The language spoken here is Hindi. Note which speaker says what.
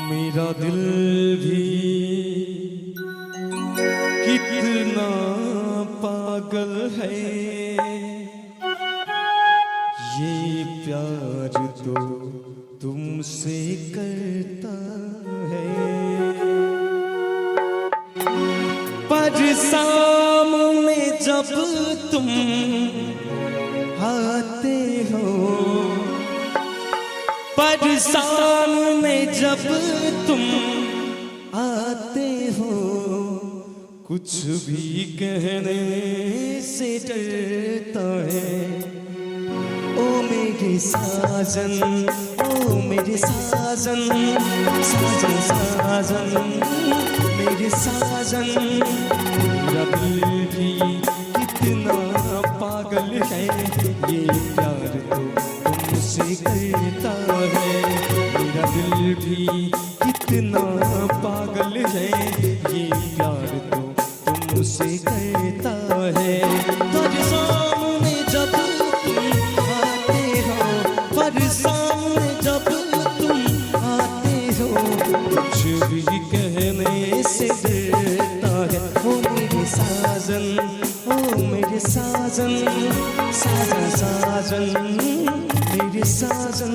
Speaker 1: मेरा दिल भी कितना पागल है, ये प्यार तो तुमसे करता है। पर सामने जब तुम आते हो, पर सामने जब तुम आते हो, कुछ भी कहने से डरता है। ओ मेरे साजन, ओ मेरे साजन, साजन साजन मेरे साजन। मेरा दिल भी कितना पागल है, ये प्यार तो तुमसे करता है। मेरा दिल भी कितना पागल है, ये प्यार तो तुमसे करता है। पर सामने जब तुम आते हो, पर सामने जब तुम आते हो, कुछ भी कहने से डरता है। ओ मेरे साजन, ओ मेरे साजन, साजन साजन मेरे साजन।